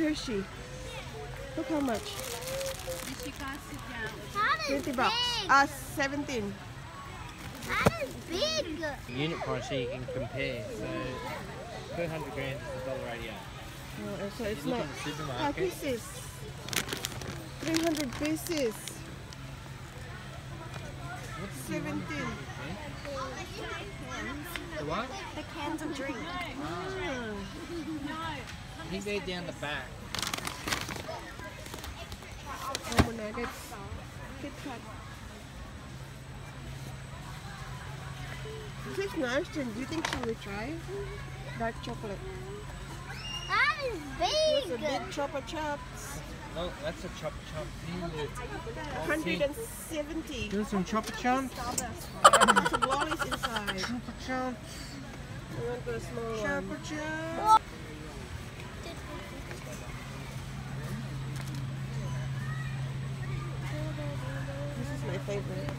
Hershey. Look how much. Yes, you guys sit down. That is 20 bucks. big. 17. That is big. Unit price so you can compare. So 200 grams is $1.88. Oh, so it's You look not in the 5 supermarket. pieces. 300 pieces. What's 17. The what? The cans of drink. Ah. I think they're down the back. Oh, nuggets. Kit Kat. This is nice, Jen. Do you think she will try dark chocolate? That is Those are big. big Chupa Chups. Oh, that's a chop chop. 170. Do some chopper chomps. Lots of lollies inside. Chopper chomps. We want the small one. Chopper chomps. This is my favorite.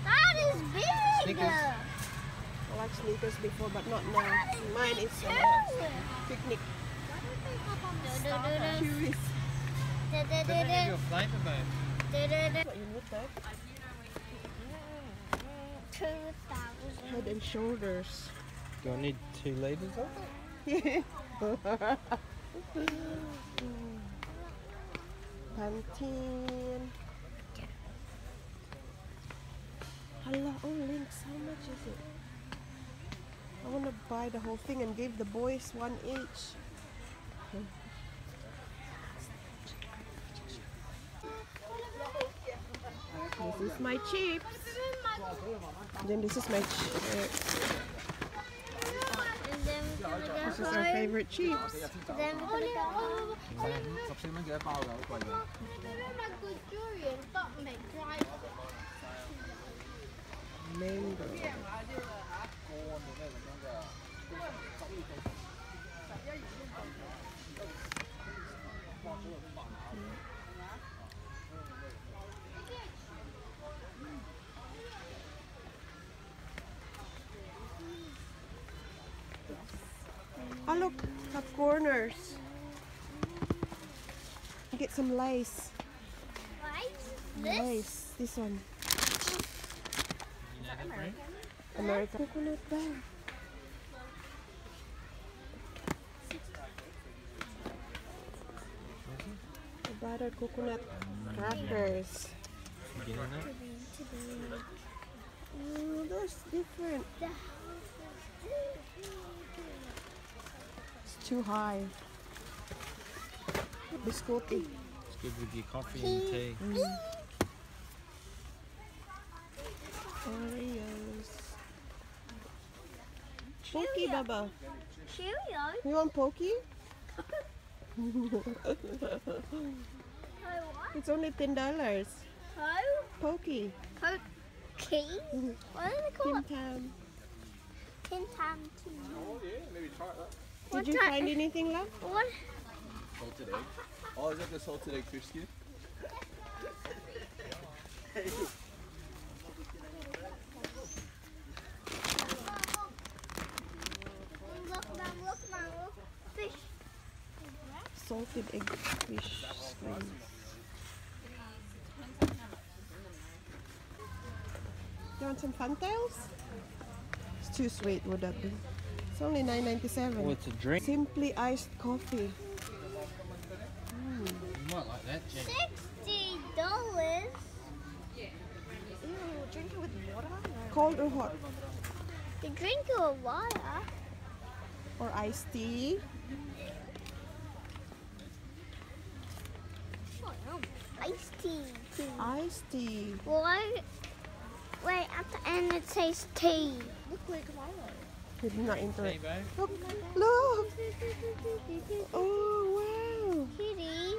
That is big. Snickers. I like sneakers before, but not now. Mine is picnic. Chewies. But then you do a flavor bone. What you need though? 2,000. Head and shoulders. Do I need 2 litres of it? Pantene. Hello, oh Lynx, how much is it? I want to buy the whole thing and give the boys one each. This is my chips. Then this is my chips. And then we're gonna go This is our favorite chips. Then we're gonna go. 14蚊幾多包㗎？好貴㗎。Mango. Oh look, have corners. Get some lace. This? Lace. This one. You know that brand? American coconut bar. The battered coconut crackers. You getting that? Oh, those different. It's too high. Biscotti. It's good with your coffee and tea. Oreos. Pokey, Baba. Cheerios? You want Pokey? It's only $10. Pokey. Pokey? What are they Tim called? Tam. Tin Tam Tea. Oh yeah, maybe try that. Did you find anything, love? What? Salted egg. Oh, is that the salted egg fish skin? Look. Fish. Salted egg fish skin. You want some Fantails? It's too sweet, would that be? It's only Oh, $9.97. it's a drink. Simply iced coffee. You might like that, Jen. $60. Drink it with water? Cold or hot? You drink your water. Or iced tea? Iced tea. Iced tea. Why? Wait, at the end it says tea. He's not into it. Hey, babe. Look! Look! Oh, wow! Kitties.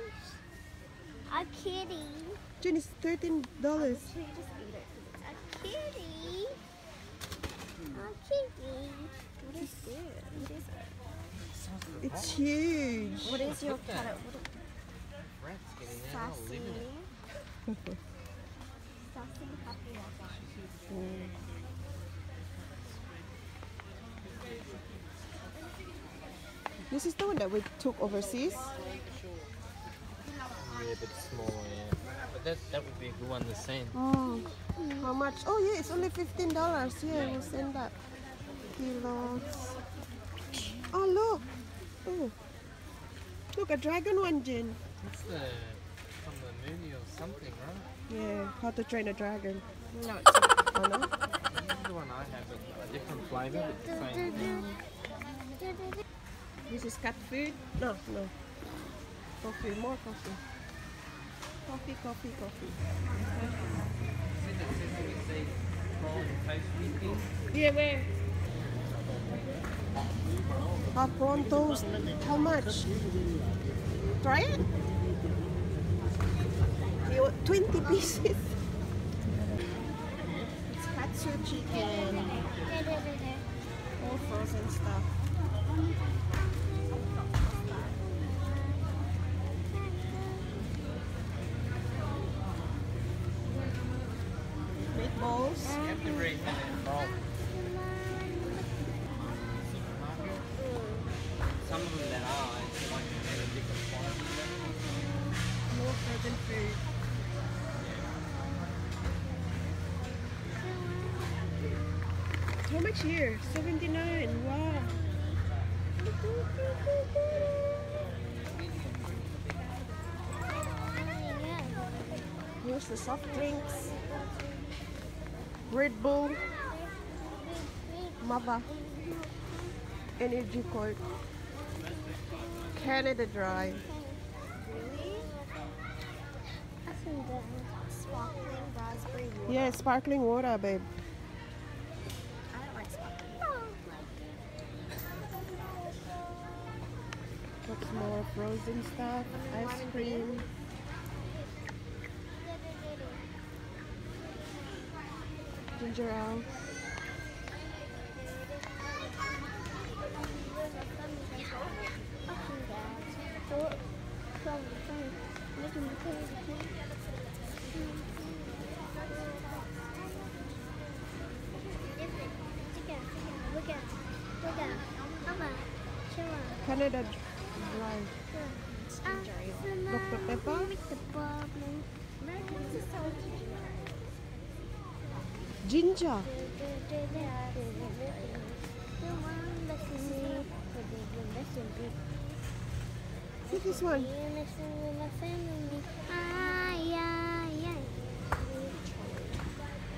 A kitty. Jen, it's $13. A kitty. A kitty. What is this? It's huge. What is your Look at cat? that. Rats getting out. I'll Sassy. live in it. Sassy puppy. This is the one that we took overseas. Yeah, but smaller, yeah. But that would be a good one to send. How much? Oh yeah, it's only $15. Yeah, we'll send that. Kilos. Oh look. Oh. Look, a dragon one, Jen. It's the from the movie or something, right? Yeah, How to Train a Dragon. No, it's Oh no? This is the one I have, a different flavour, but the same thing. This is cat food? No, no. Coffee, more coffee. Coffee, coffee, coffee. Yeah, where? Hot prawn toast. How much? Try it? You want 20 pieces? It's katsu chicken. All frozen stuff. Meatballs. You have to read that from some of them that are, it's like they're a different quantity. More frozen food. How much here? 79. Wow. Here's the soft drinks. Red Bull. Mother. Energy Court. Canada Dry. Sparkling raspberry water. Yeah, sparkling water, babe. I don't like sparkling. What's more frozen stuff? Ice cream. Ginger ale. Canada Dry. Dr. Pepper. Ginger. See this one.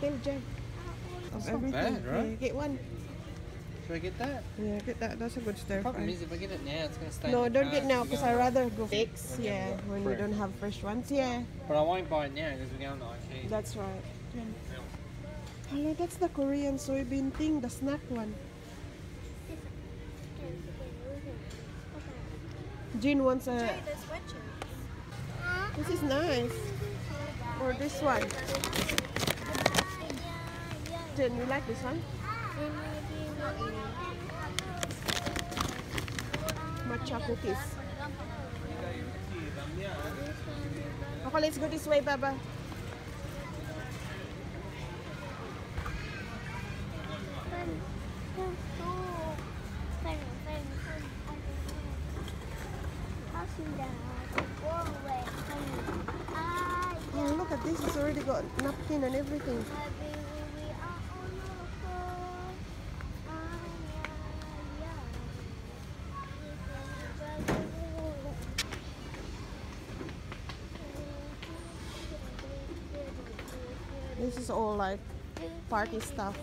Tell Jen. Of not everything. bad, right? Yeah, get one. Should I get that? Yeah, get that. That's a good stir Problem fry. is if I get it now, it's going to stay No, in the don't car get now we're because going I on. rather go fix. Yeah, when we Fresh. don't have fresh ones. Yeah, But I won't buy it now because we're going to Ikea. that's right. Hello, that's the Korean soybean thing, the snack one. Jean wants a. This is nice. Or this one. Jen, you like this one? Matcha cookies. Okay, let's go this way, Baba. Oh, look at this. It's already got napkin and everything. This is all like party stuff.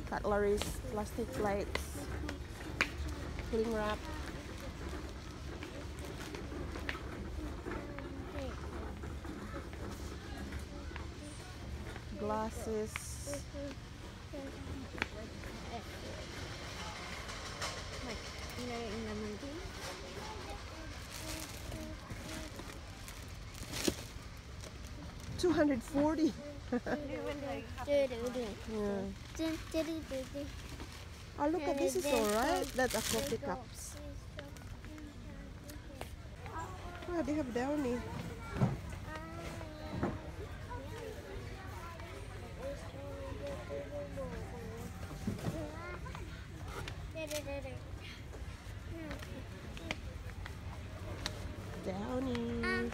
Cutleries, plastic plates, cling wrap. Glasses. $240. Yeah. Oh, look at this is alright. That's a coffee cups. Oh, they have Downy. Downy.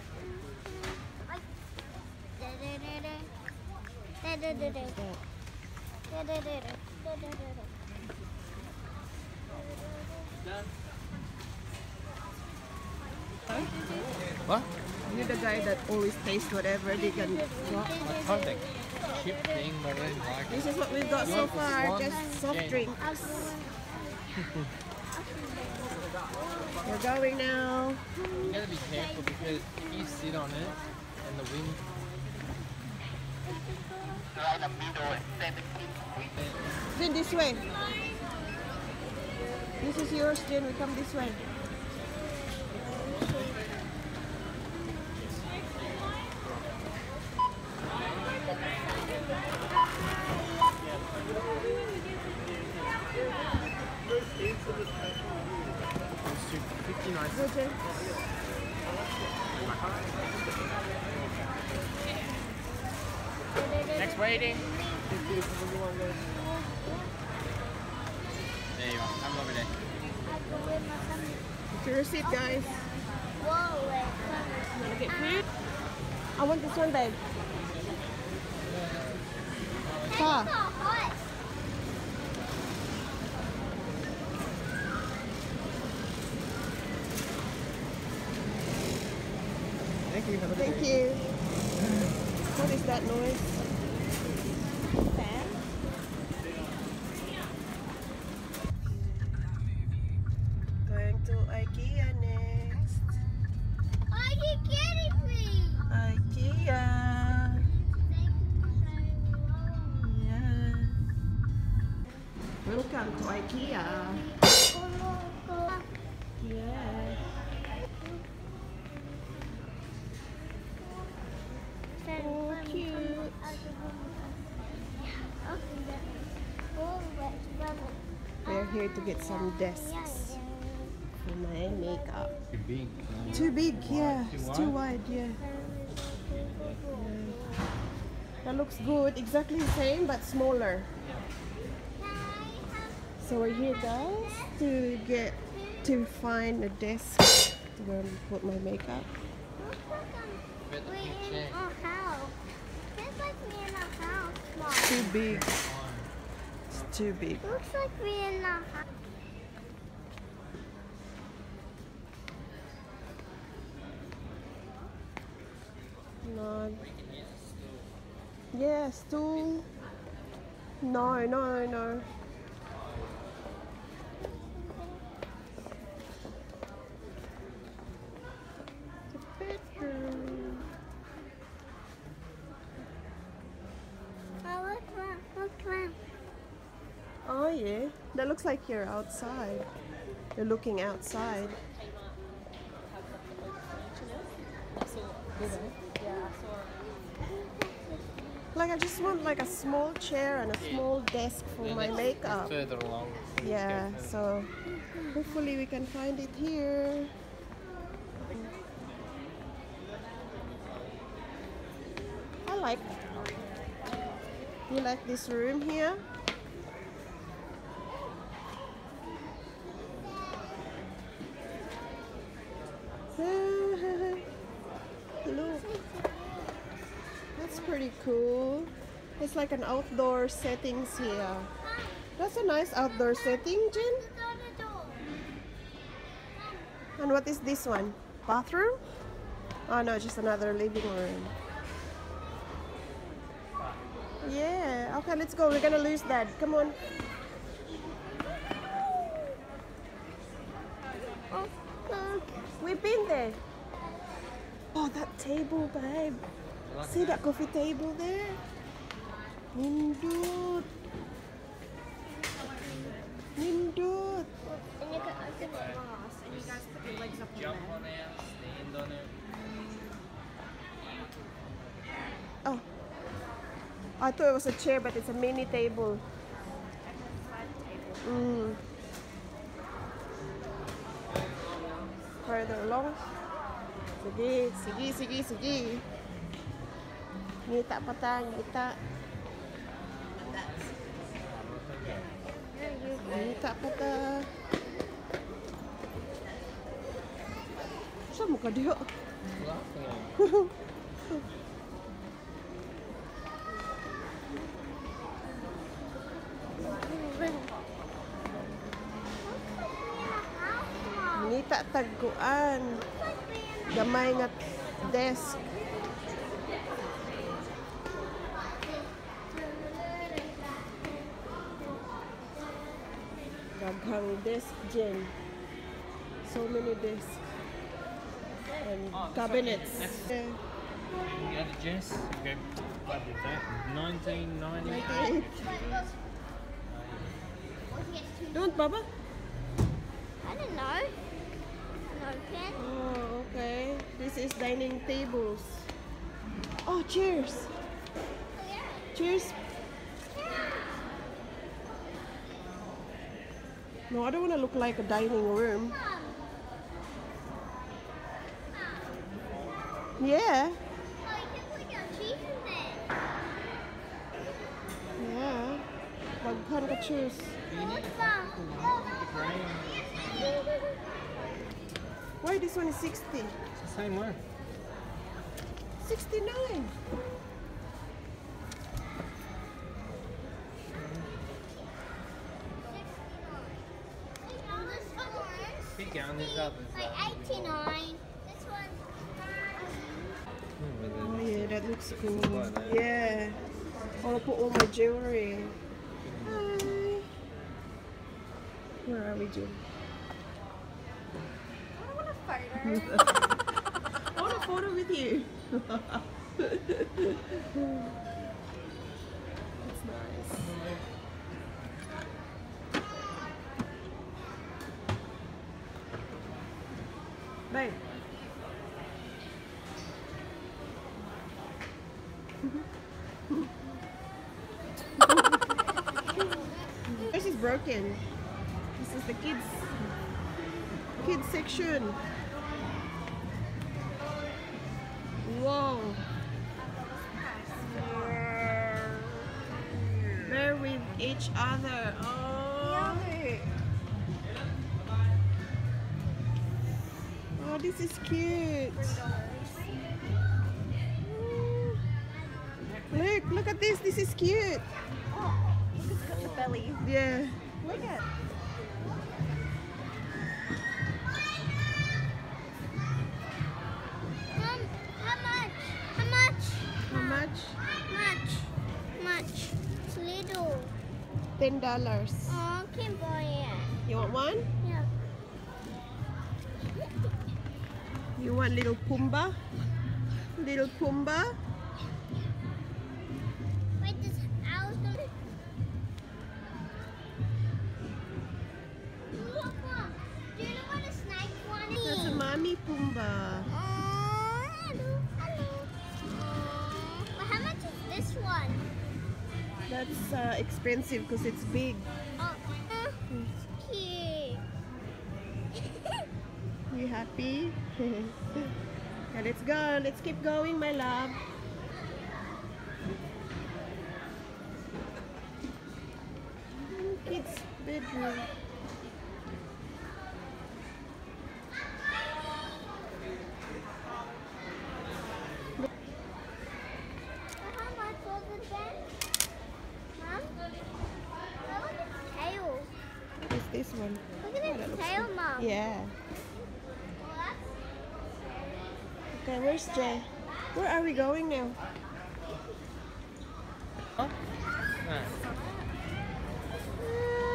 What? You're the guy that always tastes whatever they can. I can't think. Chip thing, but I don't like it. This is what we've got so far, just soft drinks. We're going now. You gotta be careful because if you sit on it and the wind. Jen, this way. This is yours, Jen. We come this way. Go, Jen. Next waiting. There you are. Have a lovely day. It's your seat, guys. Whoa, wait. Wanna get food? I want this one, babe. Pa. Hot. Thank you. Have a Thank you. What is that noise? Fan? Going to IKEA next. Are you kidding me? IKEA. Yeah. Welcome to IKEA. Yeah. Oh, cute. We're here to get some desks for my makeup. Too big. Too big, yeah. Too It's wide? too wide, yeah. That looks good. Exactly the same, but smaller. So we're here, guys, to find a desk to go and put my makeup. Bet the We're pink in chair. a house. Feels like we're in a house. Mom. Too big. It's too big. Looks like we're in a house. No. Yeah, stool. No, no, no. The bedroom. Oh, look, Mom. Look, Mom. Oh yeah, that looks like you're outside. You're looking outside. Like I just want like a small chair and a small desk for my makeup. Further along. Yeah, so hopefully we can find it here. I like. You like this room here? Look, that's pretty cool. It's like an outdoor settings here. That's a nice outdoor setting, Jen. And what is this one? Bathroom? Oh no, just another living room. Yeah, okay, let's go. We're gonna lose that. Come on. Oh, look. We've been there. Oh, that table, babe. See that coffee table there? Nindut. Nindut. And you can open the glass and you guys put your legs up on Jump there. on it, stand on it. Oh. I thought it was a chair, but it's a mini table. Mm. Further along. Sige, sige, sige, sige. Ngita pa ta, ngita. Ngita pa ta. Saan mo ka diyo? Nangita tagkuan. Gamay nga desk. Daghang desk Jen. So many desks and cabinets. Yeah. The other Jess, okay, what is that? 1998. 98. Don't, Baba? I don't know. No pen. Oh, okay. This is dining tables. Oh, chairs. Chairs. No, I don't want to look like a dining room. Yeah. Oh, you can put your cheese in there. Yeah. Daghan ka chairs. Why this one is 60? It's the same one. 69. Keep going, there's others. Like 89. This one. Oh yeah, that looks cool. Yeah. I want to put all my jewelry. Hi. Where are we, June? I want a photo. I want a photo with you. That's nice. Babe. This is broken. This is the kids section. Whoa. They're with each other. Oh. Oh, this is cute. Look at this. This is cute. Look, it's got the belly. Yeah. Look at. Mom, how much? How much? How much? Much. It's little. $10. Oh, can buy it. You want one? Yeah. You want little Pumbaa? Little Pumbaa? Wait, this owl's gonna. Look, Mom. Do you know what a snake one is? That's a mommy Pumbaa. Hello. But how much is this one? That's expensive because it's big. Oh, cute. You happy? Yeah, let's go. Let's keep going, my love. Kids' bedroom. How much was it then? Mom? Look at its tail. What's this one? Look at Oh, that its looks tail, good. Mom. Yeah. Well, that's Okay, where's Jay? Where are we going now? No.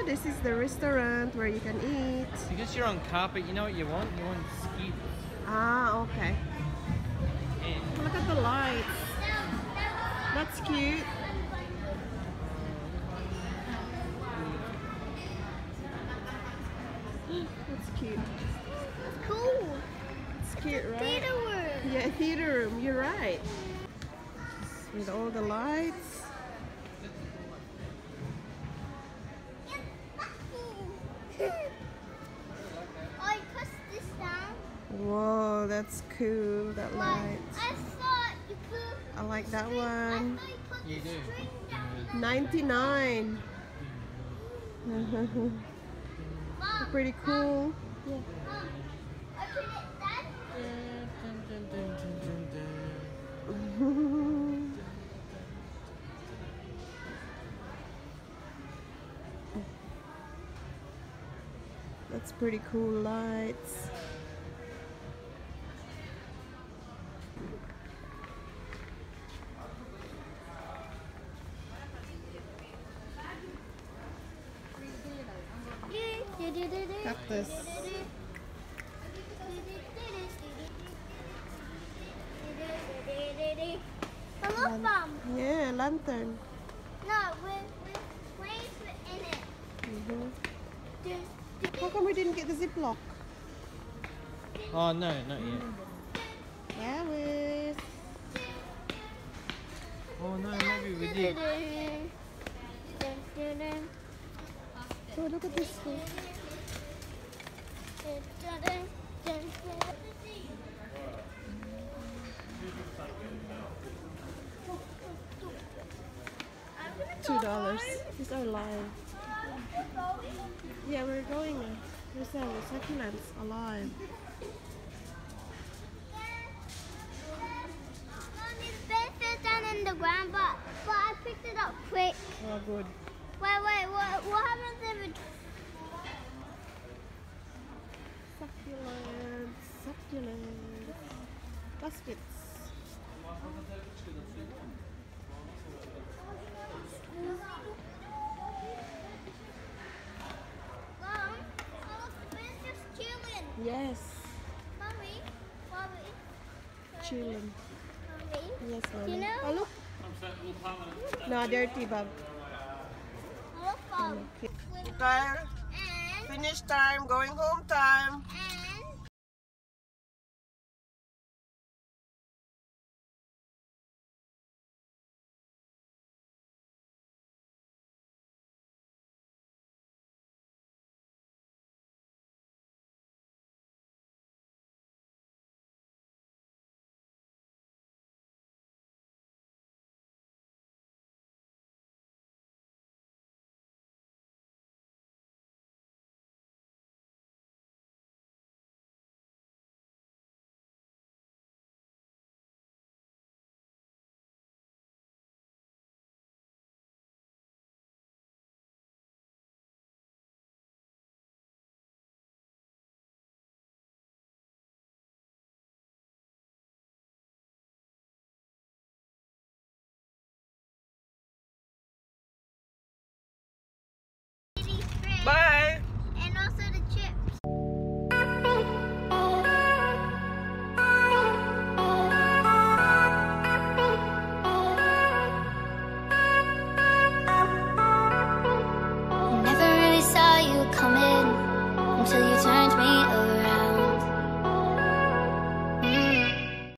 This is the restaurant where you can eat. Because you're on carpet, you know what you want? You want skid. Ah, okay. Yeah. Look at the lights. That's cute. That's cute. cool. It's cute, right? Theater room. Yeah, theater room. You're right. With all the lights. I press this down. Whoa, that's cool. That But light. I thought you put. I like that string- I one. thought you put You the do. string down. 99. Mom, Pretty cool. Mom, open it then. That's pretty cool lights. Cactus. Hello, Mom. Yeah, lantern. No, with flames in it. How come we didn't get the Ziploc? Oh no, not yet. Flowers. Oh no, maybe we did. Oh, look at this one. $2. These are live. Yeah, we're going. There's our succulents alive. Mommy, the bed fell down in the ground, but I picked it up quick. Oh, good. Wait, what happens if it... Succulents, succulents. Baskets. Mom, look, the bed's just chilling. Yes, Mommy, chilling. Yes, you mommy. know? Oh, look. No, dirty, Bob. Look, Mom. Time. And Finish time. Going home time.